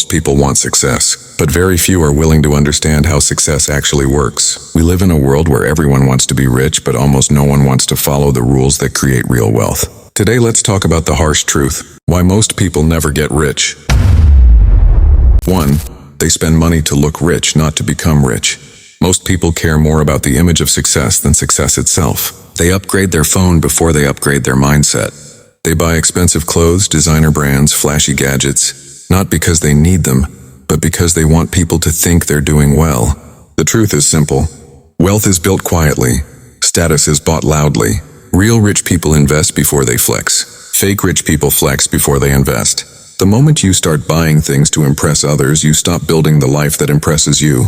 Most people want success, but very few are willing to understand how success actually works. We live in a world where everyone wants to be rich, but almost no one wants to follow the rules that create real wealth. Today, let's talk about the harsh truth: why most people never get rich. 1. They spend money to look rich, not to become rich. Most people care more about the image of success than success itself. They upgrade their phone before they upgrade their mindset. They buy expensive clothes, designer brands, flashy gadgets, not because they need them, but because they want people to think they're doing well. The truth is simple. Wealth is built quietly. Status is bought loudly. Real rich people invest before they flex. Fake rich people flex before they invest. The moment you start buying things to impress others, you stop building the life that impresses you.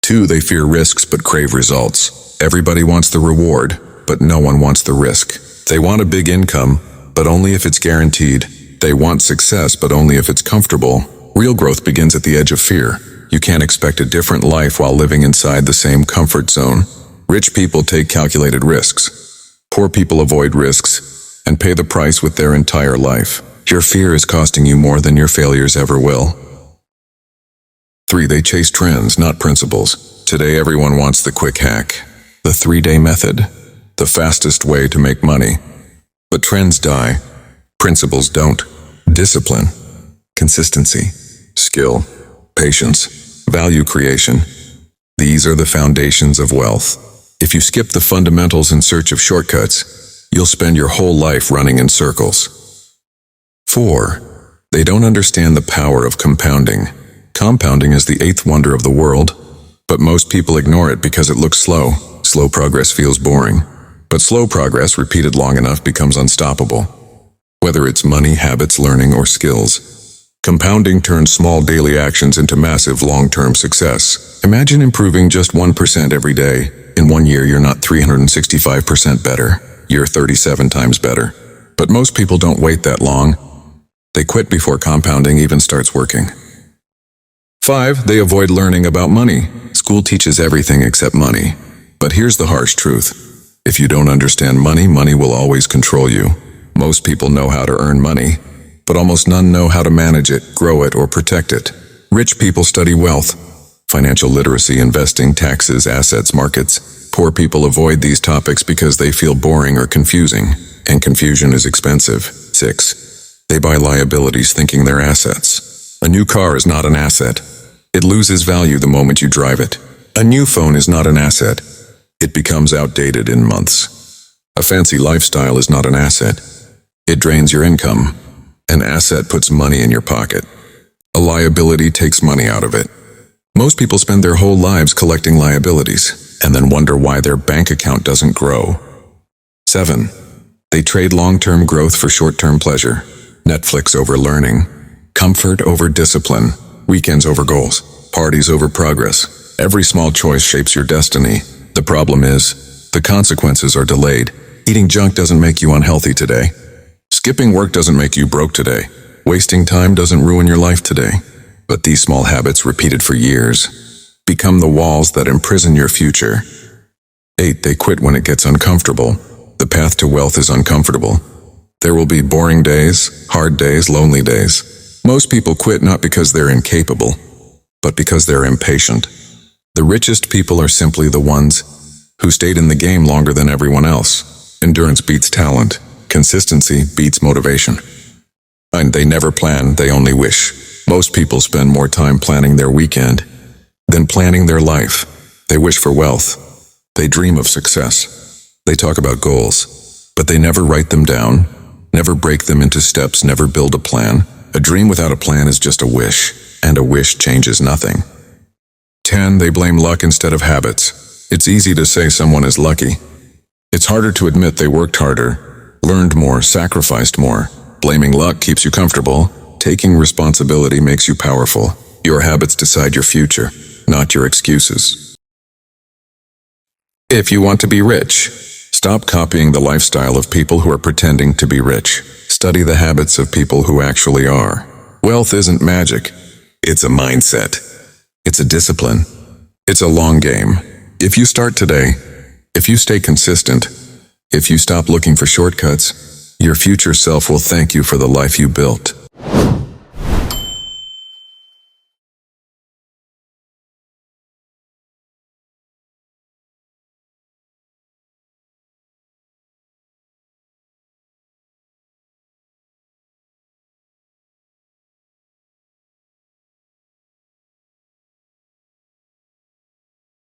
2. They fear risks but crave results. Everybody wants the reward, but no one wants the risk. They want a big income, but only if it's guaranteed. They want success, but only if it's comfortable. Real growth begins at the edge of fear. You can't expect a different life while living inside the same comfort zone. Rich people take calculated risks. Poor people avoid risks and pay the price with their entire life. Your fear is costing you more than your failures ever will. 3. They chase trends, not principles. Today everyone wants the quick hack, the 3-day method, the fastest way to make money. But trends die. Principles don't. Discipline, consistency, skill, patience, value creation. These are the foundations of wealth. If you skip the fundamentals in search of shortcuts, you'll spend your whole life running in circles. 4. They don't understand the power of compounding. Compounding is the 8th wonder of the world, but most people ignore it because it looks slow. Slow progress feels boring, but slow progress repeated long enough becomes unstoppable. Whether it's money, habits, learning, or skills, compounding turns small daily actions into massive long-term success. Imagine improving just 1% every day. In 1 year, you're not 365% better. You're 37 times better. But most people don't wait that long. They quit before compounding even starts working. 5. They avoid learning about money. School teaches everything except money. But here's the harsh truth. If you don't understand money, money will always control you. Most people know how to earn money, but almost none know how to manage it, grow it, or protect it. Rich people study wealth, financial literacy, investing, taxes, assets, markets. Poor people avoid these topics because they feel boring or confusing, and confusion is expensive. 6. They buy liabilities thinking they're assets. A new car is not an asset. It loses value the moment you drive it. A new phone is not an asset. It becomes outdated in months. A fancy lifestyle is not an asset. It drains your income. An asset puts money in your pocket. A liability takes money out of it. Most people spend their whole lives collecting liabilities, and then wonder why their bank account doesn't grow. 7. They trade long-term growth for short-term pleasure. Netflix over learning, comfort over discipline, weekends over goals, parties over progress. Every small choice shapes your destiny. The problem is, the consequences are delayed. Eating junk doesn't make you unhealthy today. Skipping work doesn't make you broke today. Wasting time doesn't ruin your life today. But these small habits, repeated for years, become the walls that imprison your future. 8. They quit when it gets uncomfortable. The path to wealth is uncomfortable. There will be boring days, hard days, lonely days. Most people quit not because they're incapable, but because they're impatient. The richest people are simply the ones who stayed in the game longer than everyone else. Endurance beats talent. Consistency beats motivation. And they never plan, they only wish. Most people spend more time planning their weekend than planning their life. They wish for wealth. They dream of success. They talk about goals, but they never write them down. Never break them into steps, never build a plan. A dream without a plan is just a wish, and a wish changes nothing. 10. They blame luck instead of habits. It's easy to say someone is lucky. It's harder to admit they worked harder, learned more, sacrificed more. Blaming luck keeps you comfortable. Taking responsibility makes you powerful. Your habits decide your future, not your excuses. If you want to be rich, stop copying the lifestyle of people who are pretending to be rich. Study the habits of people who actually are. Wealth isn't magic. It's a mindset. It's a discipline. It's a long game. If you start today, if you stay consistent, if you stop looking for shortcuts, your future self will thank you for the life you built.